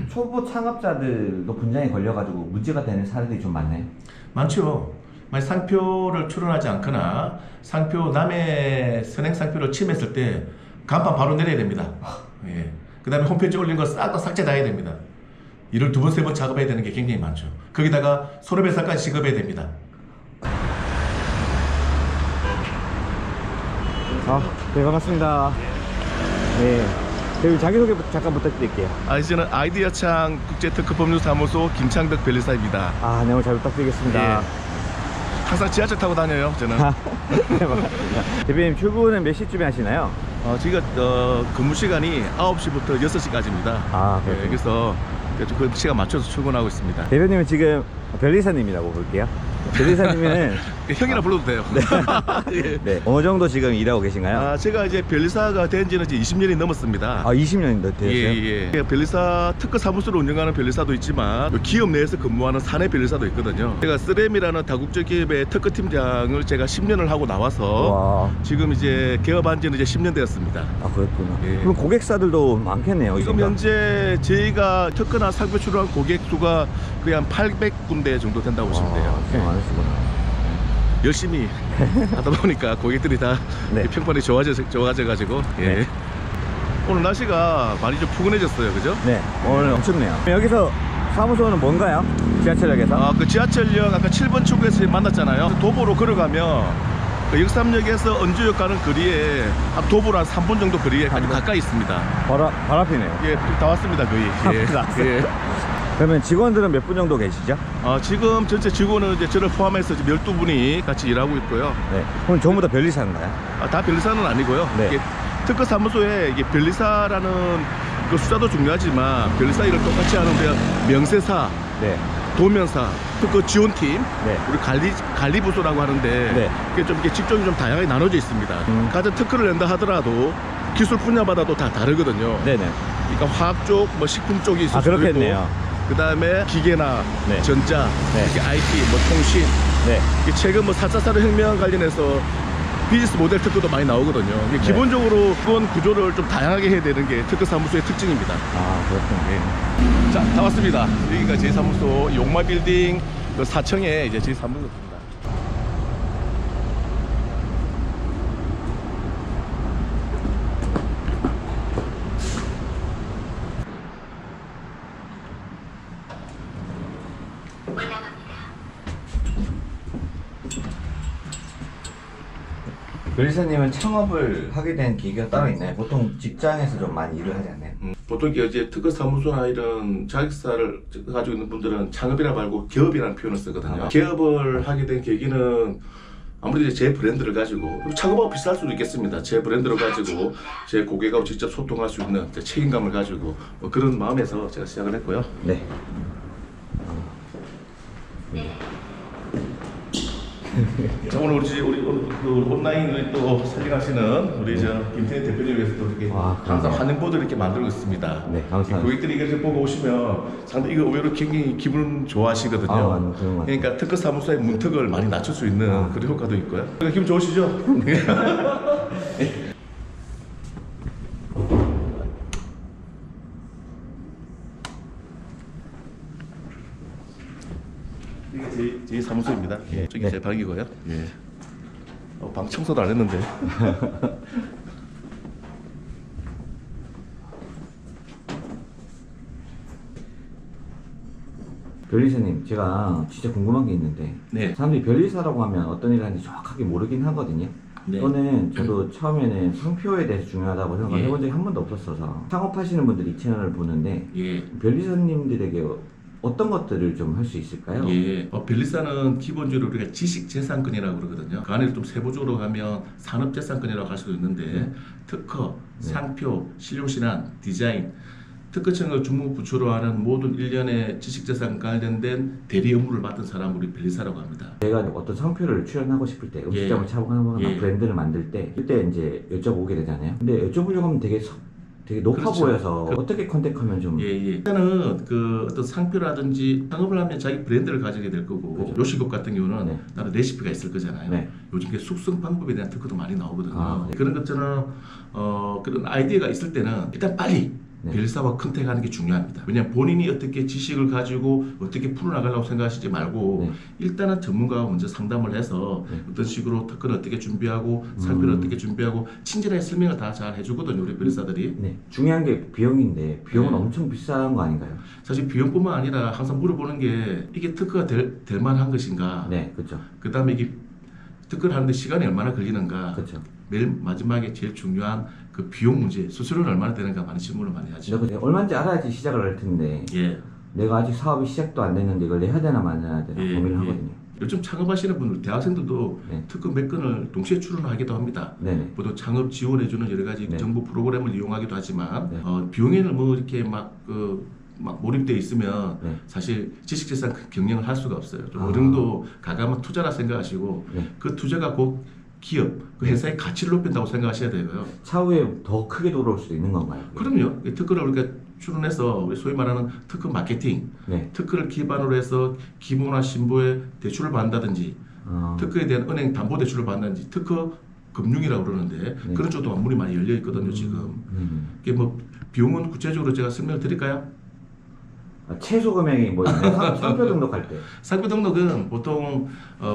초보 창업자들도 분쟁에 걸려가지고 문제가 되는 사례들이 좀 많나요? 많죠. 만약 상표를 출원하지 않거나 남의 선행 상표를 침해했을 때 간판 바로 내려야 됩니다. 예. 그 다음에 홈페이지에 올린 거 싹 다 삭제 다 해야 됩니다. 이를 두 번, 세 번 작업해야 되는 게 굉장히 많죠. 거기다가 손해배상까지 지급해야 됩니다. 네, 반갑습니다. 네. 저희 자기소개 잠깐 부탁드릴게요. 저는 아이디어창 국제특허법률사무소 김창덕 변리사입니다. 네, 오늘 잘 부탁드리겠습니다. 항상 지하철 타고 다녀요, 저는. 네, 반갑습니다. 대표님 출근은 몇 시쯤에 하시나요? 저희가 근무 시간이 9시부터 6시까지입니다. 그렇군요. 그래서 그 시간 맞춰서 출근하고 있습니다. 대표님은 지금 변리사님이라고 볼게요. 변리사님은 형이라 불러도 돼요. 네. 예. 네. 어느 정도 지금 일하고 계신가요? 제가 이제 변리사가 된 지는 이제 20년이 넘었습니다. 20년 되셨어요? 예. 변리사 특허 사무소를 운영하는 변리사도 있지만 기업 내에서 근무하는 사내 변리사도 있거든요. 제가 쓰렘이라는 다국적 기업의 특허팀장을 제가 10년을 하고 나와서 지금 이제 개업한 지는 이제 10년 되었습니다. 그렇구나. 예. 그럼 고객사들도 많겠네요. 지금 현재 저희가 특허나 상표 출원한 고객 수가 거의 한 800군데 정도 된다고 보시면 돼요. 꽤 많으시구나. 열심히 하다 보니까 고객들이 다 네. 평판이 좋아져가지고 네. 오늘 날씨가 많이 좀 푸근해졌어요, 그죠? 네, 오늘 엄청네요. 여기서 사무소는 뭔가요? 지하철역에서? 그 지하철역 아까 7번 출구에서 만났잖아요. 도보로 걸어가면 그 역삼역에서 언주역 가는 거리에 도보로 한 3분 정도 거리에 아주 가까이 있습니다. 바로 앞이네요. 예, 다 왔습니다, 거의. 예. 그러면 직원들은 몇 분 정도 계시죠? 지금 전체 직원은 이제 저를 포함해서 지금 12분이 같이 일하고 있고요. 네. 그럼 전부 다 변리사인가요? 다 변리사는 아니고요. 네. 이게 특허 사무소에 이게 변리사라는 그 숫자도 중요하지만 변리사 일을 똑같이 하는데 명세사, 네. 도면사, 특허 지원팀, 네. 우리 관리 부서라고 하는데 네. 이게 좀 이렇게 직종이 좀 다양하게 나눠져 있습니다. 같은 특허를 낸다 하더라도 기술 분야마다도 다 다르거든요. 네네. 그러니까 화학 쪽, 뭐 식품 쪽이 있을 수도 그렇겠네요. 있고, 그 다음에 기계나 네. 전자, 네. 이렇게 IT, 뭐 통신, 네. 최근 뭐 4차 산업혁명 관련해서 비즈니스 모델 특허도 많이 나오거든요. 이게 네. 기본적으로 그건 구조를 좀 다양하게 해야 되는 게 특허 사무소의 특징입니다. 그렇군요. 자, 다 왔습니다. 여기가 제 사무소 용마 빌딩 그 4층에 이제 제 사무소입니다. 변리사님은 창업을 하게 된 계기가 따로 있나요? 보통 직장에서 좀 많이 일을 하지 않나요? 보통 이제 특허 사무소나 이런 자격사를 가지고 있는 분들은 창업이라 말고 기업이라는 표현을 쓰거든요. 기업을 하게 된 계기는 아무래도 제 브랜드를 가지고 창업하고 비슷할 수도 있겠습니다. 제 브랜드를 가지고 제 고객하고 직접 소통할 수 있는 책임감을 가지고 뭐 그런 마음에서 제가 시작을 했고요. 네. 자, 오늘 우리 그 온라인을 또 살려가시는 우리 저 김태현 대표님 위해서도 이렇게 항상 환영보드 이렇게 만들고 있습니다. 네, 감사합니다. 고객들이 이걸 보고 오시면 상당히 이거 의외로 굉장히 기분 좋아하시거든요. 그러니까 특허 사무소의 문턱을 많이 낮출 수 있는 그런 효과도 있고요. 그러니까 기분 좋으시죠? 이게 제 사무소입니다. 예, 저기 제 방이고요. 예. 방 청소도 안 했는데. 변리사님, 제가 진짜 궁금한 게 있는데 네. 사람들이 변리사라고 하면 어떤 일을 하는지 정확하게 모르긴 하거든요. 네. 저는 저도 처음에는 상표에 대해서 중요하다고 생각을 해본 적이 한 번도 없었어서 창업하시는 분들이 이 채널을 보는데 변리사님들에게 어떤 것들을 좀 할 수 있을까요? 변리사는 기본적으로 우리가 지식재산권이라고 그러거든요. 그 안에 좀 세부적으로 가면 산업재산권이라고 할 수도 있는데 특허, 상표, 실용신안, 디자인, 특허청을 주무부처로 하는 모든 일련의 지식재산 관련된 대리 업무를 맡은 사람을 우리 변리사라고 합니다. 제가 어떤 상표를 출연하고 싶을 때 음식점을 차공하거나 브랜드를 만들 때 그때 이제 여쭤보게 되잖아요. 근데 여쭤보려고 하면 되게 높아 그렇죠. 보여서 어떻게 컨택하면 좀 일단은 그 어떤 상표라든지 창업을 하면 자기 브랜드를 가지게 될 거고 요식업 같은 경우는 나름 레시피가 있을 거잖아요. 요즘 그 숙성 방법에 대한 특허도 많이 나오거든요. 그런 것처럼 그런 아이디어가 있을 때는 일단 빨리 네. 변리사와 컨택하는 게 중요합니다. 왜냐하면 본인이 어떻게 지식을 가지고 어떻게 풀어나가려고 생각하시지 말고 네. 일단은 전문가와 먼저 상담을 해서 어떤 식으로 특허는 어떻게 준비하고 상표를 어떻게 준비하고 친절하게 설명을 다 잘 해주거든요. 우리 변리사들이. 네. 중요한 게 비용인데 비용은 네. 엄청 비싼 거 아닌가요? 사실 비용뿐만 아니라 항상 물어보는 게 이게 특허가 될 만한 것인가. 네, 그렇죠. 그 다음에 이게 특허를 하는데 시간이 얼마나 걸리는가. 그렇죠. 맨 마지막에 제일 중요한 그 비용 문제, 수수료는 얼마나 되는가 많은 질문을 많이 하죠. 내가 얼마인지 알아야지 시작을 할 텐데 예. 내가 아직 사업이 시작도 안 됐는데 이걸 해야 되나 말아야 되나 고민을 하거든요. 요즘 창업하시는 분들, 대학생들도 네. 특허 몇 건을 동시에 출원하기도 합니다. 네네. 보통 창업 지원해주는 여러 가지 네. 정부 프로그램을 이용하기도 하지만 네. 비용에는 뭐 이렇게 막 몰입돼 있으면 네. 사실 지식재산 경영을 할 수가 없어요. 좀 아. 어른도 가감한 투자라 생각하시고 네. 그 투자가 곧 기업, 그 회사의 가치를 높인다고 생각하셔야 되고요. 차후에 더 크게 돌아올 수도 있는 건가요? 그럼요. 특허를 우리가 출원해서 우리 소위 말하는 특허 마케팅, 네. 특허를 기반으로 해서 기부나 신부에 대출을 받는다든지 특허에 대한 은행 담보 대출을 받는다든지 특허 금융이라고 그러는데 네. 그런 쪽도 문이 많이 열려 있거든요 지금. 이게 뭐 비용은 구체적으로 제가 설명을 드릴까요? 최소 금액이 뭐 있나요? 상표 등록할 때. 상표 등록은 보통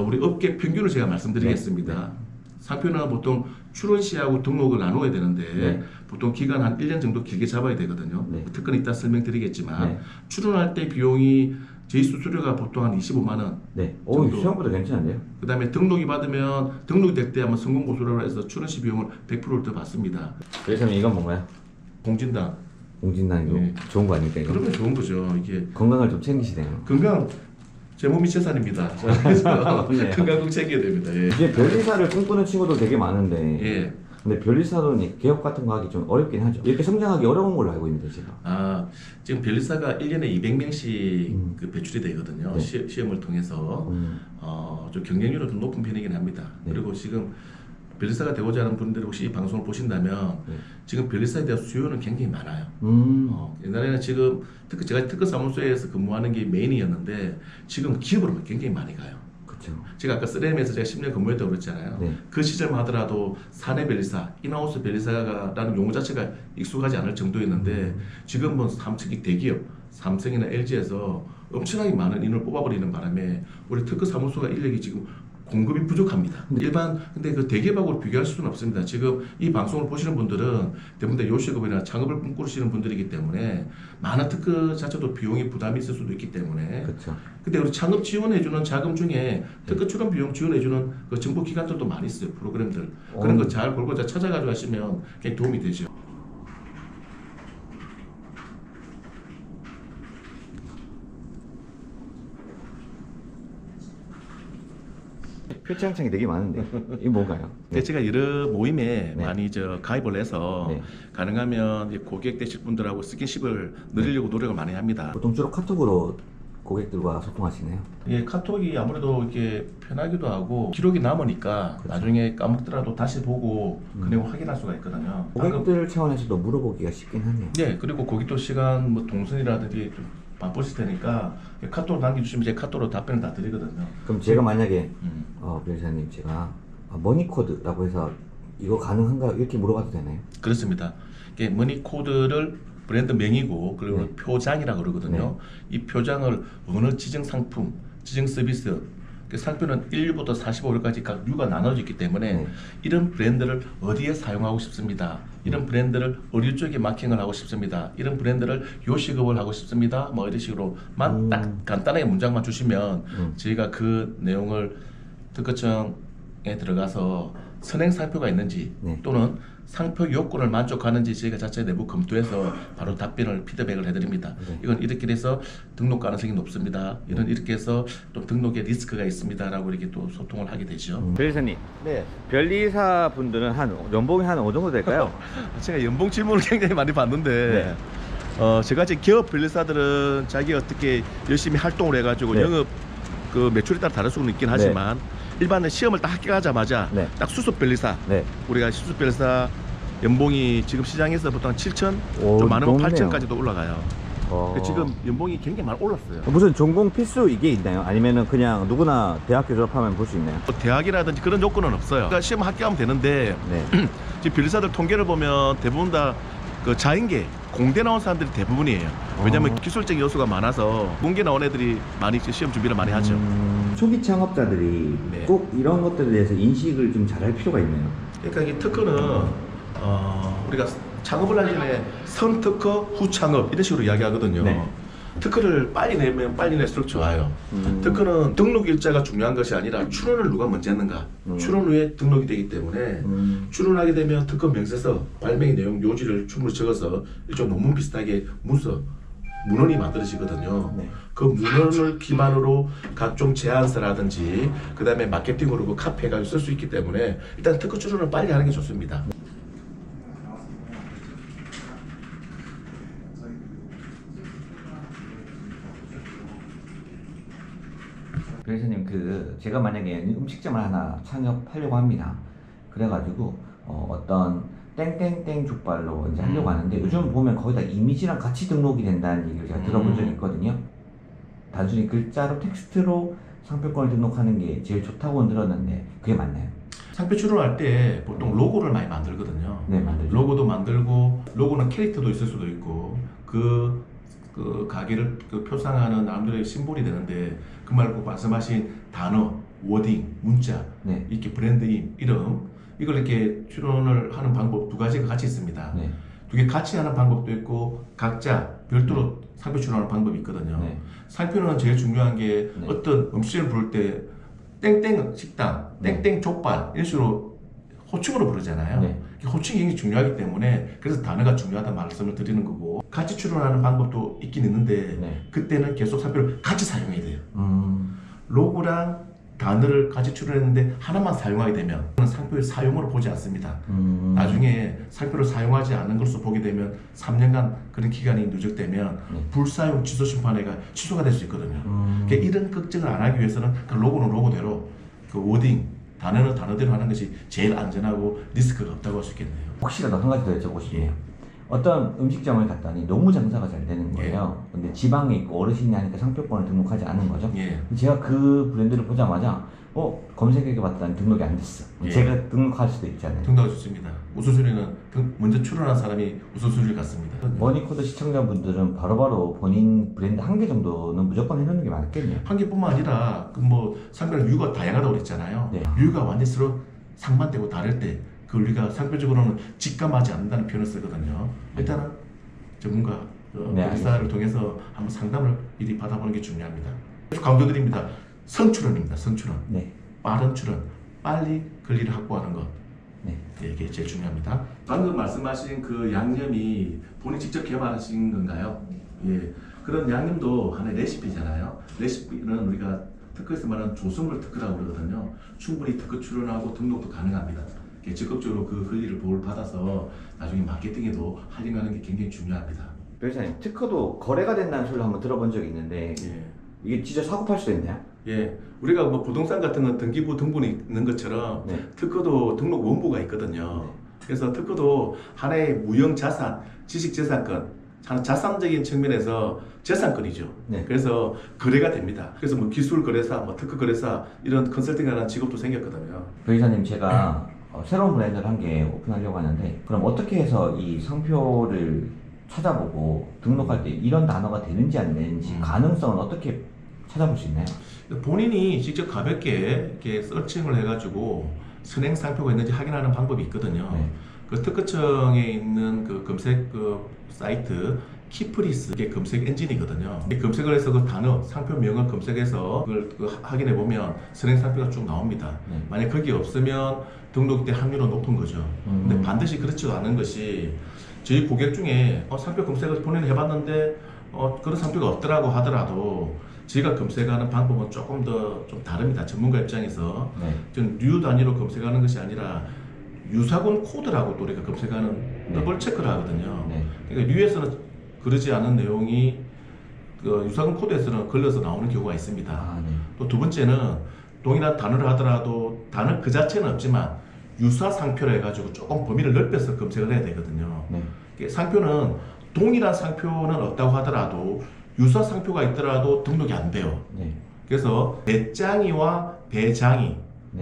우리 업계 평균을 제가 말씀드리겠습니다. 네. 상표는 보통 출원 시하고 등록을 나눠야 되는데 네. 보통 기간 한 1년 정도 길게 잡아야 되거든요. 네. 특허는 이따 설명드리겠지만 네. 출원할 때 비용이 저희 수수료가 보통 한 25만 원. 네. 오, 생각보다 괜찮은데요? 그 다음에 등록이 받으면 등록이 될 때 한번 성공보수라고 해서 출원 시 비용을 100%를 더 받습니다. 그래서 이건 뭔가요? 공진당. 공진단이고 네. 좋은 거 아닙니까 이거? 그러면 좋은 거죠. 이게 건강을 좀 챙기시네요. 건강 제 몸이 재산입니다. 그래서 네. 건강 꼭 챙겨야 됩니다. 예. 이제 변리사를 꿈꾸는 친구도 되게 많은데 예. 근데 변리사도 개업 같은 거 하기 좀 어렵긴 하죠. 이렇게 성장하기 어려운 걸로 알고 있는데 제가. 아, 지금 변리사가 1년에 200명씩 그 배출이 되거든요. 네. 시험을 통해서 좀 경쟁률은 좀 높은 편이긴 합니다. 네. 그리고 지금 변리사가 되고자 하는 분들이 혹시 이 방송을 보신다면 네. 지금 변리사에 대한 수요는 굉장히 많아요. 옛날에는 지금 제가 특허 사무소에서 근무하는 게 메인이었는데 지금 기업으로 굉장히 많이 가요. 그렇죠. 제가 아까 3M에서 제가 10년 근무했다고 그랬잖아요. 네. 그 시절만 하더라도 사내 변리사, 인하우스 변리사라는 용어 자체가 익숙하지 않을 정도였는데 지금 뭐 특히 대기업, 삼성이나 LG에서 엄청나게 많은 인을 뽑아버리는 바람에 우리 특허 사무소가 인력이 지금 공급이 부족합니다. 근데 그 대기업하고 비교할 수는 없습니다. 지금 이 방송을 보시는 분들은 대부분 다 요식업이나 창업을 꿈꾸시는 분들이기 때문에 많은 특허 자체도 비용이 부담이 있을 수도 있기 때문에. 그렇죠. 근데 우리 창업 지원해주는 자금 중에 특허 출원 비용 지원해주는 그 정부 기관들도 많이 있어요. 프로그램들. 그런 거 잘 골고 잘 찾아가지고 하시면 굉장히 도움이 되죠. 표창장이 되게 많은데 이게 뭔가요? 근데 제가 여러 모임에 네. 많이 가입을 해서 네. 가능하면 이제 고객 되실 분들하고 스킨십을 늘리려고 노력을 많이 합니다. 보통 주로 카톡으로 고객들과 소통하시나요? 예, 카톡이 아무래도 이렇게 편하기도 하고 기록이 남으니까 그렇죠. 나중에 까먹더라도 다시 보고 그 내용 확인할 수가 있거든요. 고객들 차원에서도 물어보기가 쉽긴 하네요. 네, 그리고 고객도 시간 뭐 동선이라든지 좀 바쁘실 테니까 카톡으로 남겨주시면 제 카톡으로 답변을 다 드리거든요. 그럼 제가 만약에 음. 변리사님 제가 머니코드라고 해서 이거 가능한가 이렇게 물어봐도 되나요? 그렇습니다. 이게 머니 코드를 브랜드 명이고 그리고 네. 표장이라고 그러거든요. 이 표장을 어느 지정 상품, 지정 서비스 그 상표는 1류부터 45류까지 각 류가 나눠져 있기 때문에 네. 이런 브랜드를 어디에 사용하고 싶습니다. 이런 브랜드를 의류 쪽에 마케팅을 하고 싶습니다. 이런 브랜드를 요식업을 하고 싶습니다. 뭐 이런 식으로만 딱 간단하게 문장만 주시면 저희가 그 내용을 특허청에 들어가서 선행 상표가 있는지 네. 또는 상표 요건을 만족하는지 저희가 자체 내부 검토해서 바로 답변을 피드백을 해드립니다. 네. 이건 이렇게 해서 등록 가능성이 높습니다. 이런 이렇게 해서 또 등록에 리스크가 있습니다라고 이렇게 또 소통을 하게 되죠. 변리사님, 네, 변리사 분들은 연봉이 한 어느 정도 될까요? 제가 연봉 질문을 굉장히 많이 받는데 제가 이제 기업 변리사들은 자기가 어떻게 열심히 활동을 해가지고 네. 영업 그 매출에 따라 다를 수는 있긴 하지만 일반은 시험을 딱 합격하자마자 네. 딱 수습 변리사 네. 우리가 수습 변리사 연봉이 지금 시장에서 보통 7천 오, 좀 많으면 높네요. 8천까지도 올라가요. 지금 연봉이 굉장히 많이 올랐어요. 무슨 전공 필수 이게 있나요? 아니면은 그냥 누구나 대학교 졸업하면 볼 수 있나요? 뭐 대학이라든지 그런 요건은 없어요. 그러니까 시험 합격하면 되는데 네. 지금 변리사들 통계를 보면 대부분 다 그 자인계 공대 나온 사람들이 대부분이에요. 왜냐면 기술적인 요소가 많아서 공대 나온 애들이 많이 시험 준비를 많이 하죠. 초기 창업자들이 네. 꼭 이런 것들에 대해서 인식을 좀 잘할 필요가 있나요? 그러니까 이 특허는 우리가 창업을 하기 전에 선특허, 후창업 이런 식으로 이야기하거든요. 네. 특허를 빨리 내면 빨리 낼수록 좋아요. 특허는 등록 일자가 중요한 것이 아니라 출원을 누가 먼저 했는가. 출원 후에 등록이 되기 때문에 출원하게 되면 특허 명세서, 발명의 내용 요지를 충분히 적어서 일종 논문 비슷하게 문헌이 만들어지거든요. 네. 그 문헌을 기반으로 각종 제안서라든지 그 다음에 마케팅으로 그 카피해가지고 쓸 수 있기 때문에 일단 특허 출원을 빨리 하는 게 좋습니다. 변호사님, 제가 만약에 음식점을 하나 창업하려고 합니다. 그래가지고 어떤 땡땡땡 족발로 이제 하려고 하는데 요즘 보면 거기다 이미지랑 같이 등록이 된다는 얘기를 제가 들어본 적이 있거든요. 단순히 글자로 텍스트로 상표권을 등록하는 게 제일 좋다고 들었는데 그게 맞나요? 상표 출원할 때 보통 로고를 많이 만들거든요. 네, 만들죠. 로고도 만들고, 로고는 캐릭터도 있을 수도 있고, 그 가게를 표상하는 나름대로의 심볼이 되는데, 그 말고 말씀하신 단어, 워딩, 문자, 네. 이렇게 브랜드임, 이름, 이걸 이렇게 출원을 하는 방법 두 가지가 같이 있습니다. 네. 두 개 같이 하는 방법도 있고, 각자 별도로 상표 출원하는 방법이 있거든요. 네. 상표는 제일 중요한 게 네. 어떤 음식을 부를 때 땡땡 식당, 땡땡 족발 이런 식으로 호칭으로 부르잖아요. 네. 호칭이 굉장히 중요하기 때문에 그래서 단어가 중요하다는 말씀을 드리는 거고, 같이 출원하는 방법도 있긴 있는데 네. 그때는 계속 상표를 같이 사용해야 돼요. 음. 로고랑 단어를 같이 출원했는데 하나만 사용하게 되면 상표의 사용으로 보지 않습니다. 나중에 상표를 사용하지 않는 것으로 보게 되면 3년간 그런 기간이 누적되면 네. 불사용 취소 심판회가 취소가 될 수 있거든요. 그러니까 이런 걱정을 안 하기 위해서는 그 로고는 로고대로, 그 워딩, 단어는 단어대로 하는 것이 제일 안전하고 리스크가 없다고 할 수 있겠네요. 혹시라도 한 가지 더 여쭤보고 싶네요. 어떤 음식점을 갔더니 너무 장사가 잘 되는 거예요. 근데 지방에 있고 어르신이 하니까 상표권을 등록하지 않은 거죠. 예. 제가 그 브랜드를 보자마자 검색해 봤더니 등록이 안 됐어. 예. 제가 등록할 수도 있잖아요. 등록이 좋습니다. 우선순위는 먼저 출원한 사람이 우선순위를 갖습니다. 머니코드 시청자분들은 바로바로 본인 브랜드 한 개 정도는 무조건 해놓는 게 맞겠네요. 한 개뿐만 아니라 상표는 유가 다양하다고 그랬잖아요. 네. 유가 완전히 서로 상반되고 다를 때 그걸 우리가 상표적으로는 직감하지 않는다는 표현을 쓰거든요. 일단은 전문가 의사를 통해서 한번 상담을 미리 받아보는 게 중요합니다. 강조드립니다. 선출원입니다. 선출원. 네. 빠른 출원, 빨리 권리를 확보하는 것. 네. 이게 제일 중요합니다. 방금 말씀하신 그 양념이 본인 직접 개발하신 건가요? 예. 그런 양념도 하나의 레시피잖아요. 레시피는 우리가 특허에서 말하는 조성물 특허라고 그러거든요. 충분히 특허 출원하고 등록도 가능합니다. 적극적으로 그 권리를 보호를 받아서 나중에 마케팅에도 활용하는 게 굉장히 중요합니다. 변호사님, 특허도 거래가 된다는 소리를 한번 들어본 적이 있는데 이게 진짜 사고 팔 수도 있나요? 예, 우리가 부동산 같은 건 등기부 등본이 있는 것처럼 네. 특허도 등록 원부가 있거든요. 그래서 특허도 하나의 무형 자산, 지식재산권, 자산적인 측면에서 재산권이죠. 네. 그래서 거래가 됩니다. 그래서 기술 거래사, 특허 거래사 이런 컨설팅하는 직업도 생겼거든요. 변호사님, 제가 새로운 브랜드를 한 개 오픈하려고 하는데 그럼 어떻게 해서 이 상표를 찾아보고 등록할 때 이런 단어가 되는지 안 되는지 가능성은 어떻게 찾아볼 수 있나요? 본인이 직접 가볍게 이렇게 서칭을 해가지고 선행 상표가 있는지 확인하는 방법이 있거든요. 네. 그 특허청에 있는 그 검색 사이트 키프리스, 이게 검색 엔진이거든요. 검색을 해서 그 단어, 상표명을 검색해서 그걸 확인해 보면 선행 상표가 쭉 나옵니다. 네. 만약 거기 없으면 등록 때 확률은 높은 거죠. 근데 반드시 그렇지도 않은 것이 저희 고객 중에 상표 검색을 본인이 해봤는데 그런 상표가 없더라고 하더라도 저희가 검색하는 방법은 조금 더 좀 다릅니다. 전문가 입장에서 저는 류 단위로 검색하는 것이 아니라 유사군 코드라고 또 우리가 검색하는 더블 체크를 하거든요. 그러니까 류에서는 그러지 않은 내용이 유사군 코드에서는 걸려서 나오는 경우가 있습니다. 또 두 번째는 동일한 단어를 하더라도 단어 그 자체는 없지만 유사 상표를 해가지고 조금 범위를 넓혀서 검색을 해야 되거든요. 상표는 동일한 상표는 없다고 하더라도 유사 상표가 있더라도 등록이 안 돼요. 그래서 배짱이와 배장이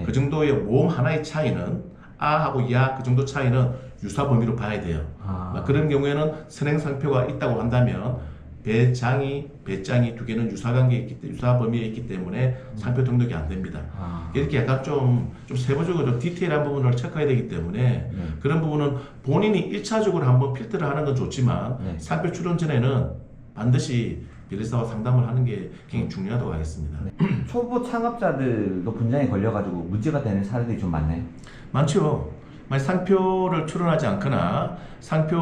그 정도의 모음 하나의 차이는 아하고 야 그 정도 차이는 유사 범위로 봐야 돼요. 아. 그런 경우에는 선행상표가 있다고 한다면 배짱이 두 개는 유사 범위에 있기 때문에 상표 등록이 안 됩니다. 아. 이렇게 약간 좀 세부적으로 좀 디테일한 부분을 체크해야 되기 때문에 그런 부분은 본인이 1차적으로 한번 필터를 하는 건 좋지만 네. 상표 출원 전에는 반드시 변리사와 상담을 하는 게 굉장히 중요하다고 하겠습니다. 초보 창업자들도 분쟁에 걸려가지고 문제가 되는 사례들이 좀 많나요? 많죠. 만약 상표를 출원하지 않거나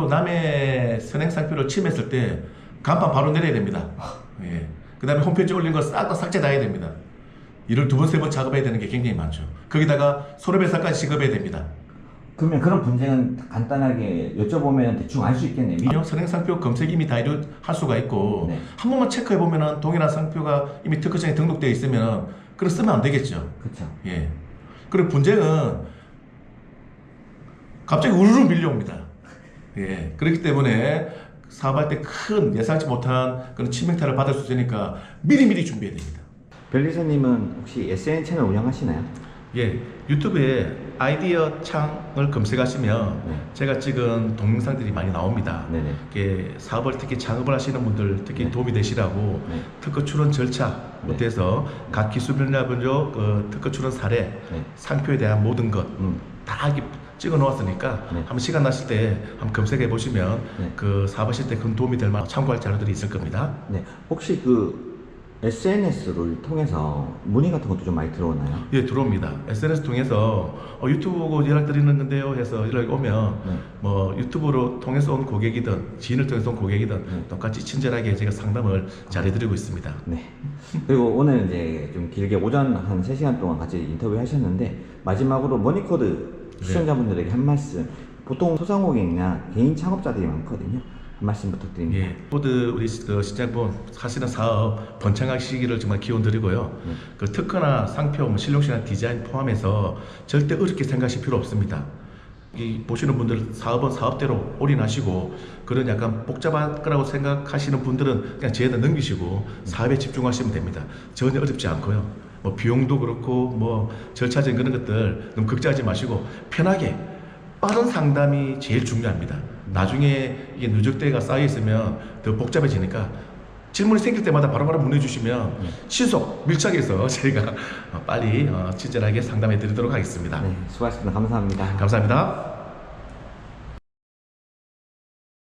남의 선행상표를 침해했을 때 간판 바로 내려야 됩니다. 예. 그 다음에 홈페이지에 올린 거 싹 다 삭제 다 해야 됩니다. 이를 2번, 3번 작업해야 되는 게 굉장히 많죠. 거기다가 손해배상까지 지급해야 됩니다. 그러면 그런 분쟁은 간단하게 여쭤보면 대충 알 수 있겠네요. 민영 선행상표 검색 이미 다 할 수가 있고 네. 한 번만 체크해보면 동일한 상표가 이미 특허청에 등록되어 있으면 그걸 쓰면 안 되겠죠. 그렇죠. 예. 그리고 분쟁은 갑자기 우르르 밀려옵니다. 예. 그렇기 때문에 사업할 때 큰 예상치 못한 그런 치명타를 받을 수 있으니까 미리미리 준비해야 됩니다. 변리사님은 혹시 SN 채널 운영하시나요? 예. 유튜브에 아이디어 창을 검색하시면 네. 제가 찍은 동영상들이 많이 나옵니다. 네네. 이게 사업을 특히 창업을 하시는 분들 특히 네. 도움이 되시라고 네. 특허 출원 절차부터 네. 해서 각 기술 분야 분조 특허 출원 사례, 네. 상표에 대한 모든 것 다 찍어 놓았으니까 네. 한번 시간 나실 때 한번 검색해 보시면 네. 그 사업하실 때 큰 도움이 될 만한 참고할 자료들이 있을 겁니다. 네. 혹시 그 SNS를 통해서 문의 같은 것도 좀 많이 들어오나요? 예, 들어옵니다. SNS 통해서 유튜브 보고 연락 드리는 건데요 해서 연락이 오면 네. 뭐 유튜브로 통해서 온 고객이든 지인을 통해서 온 고객이든 네. 똑같이 친절하게 제가 상담을 잘해드리고 있습니다. 네. 그리고 오늘 이제 좀 길게 오전 한 3시간 동안 같이 인터뷰 하셨는데 마지막으로 머니코드 시청자분들에게 한 말씀. 보통 소상공인이나 개인 창업자들이 많거든요. 한 말씀 부탁드립니다. 예, 모두 우리 시청자분 하시는 사업 번창하시기를 정말 기원드리고요. 그 특허나 상표, 실용시나 디자인 포함해서 절대 어렵게 생각하실 필요 없습니다. 이 보시는 분들 사업은 사업대로 올인하시고 그런 약간 복잡할 거라고 생각하시는 분들은 그냥 저희한테 넘기시고 사업에 집중하시면 됩니다. 전혀 어렵지 않고요. 뭐 비용도 그렇고 뭐 절차적인 그런 것들 너무 걱정하지 마시고 편하게 빠른 상담이 제일 중요합니다. 나중에 이게 누적대가 쌓여 있으면 더 복잡해지니까 질문이 생길 때마다 바로바로 문의 주시면 신속 밀착해서 저희가 빨리 친절하게 상담해 드리도록 하겠습니다. 네, 수고하셨습니다. 감사합니다. 감사합니다.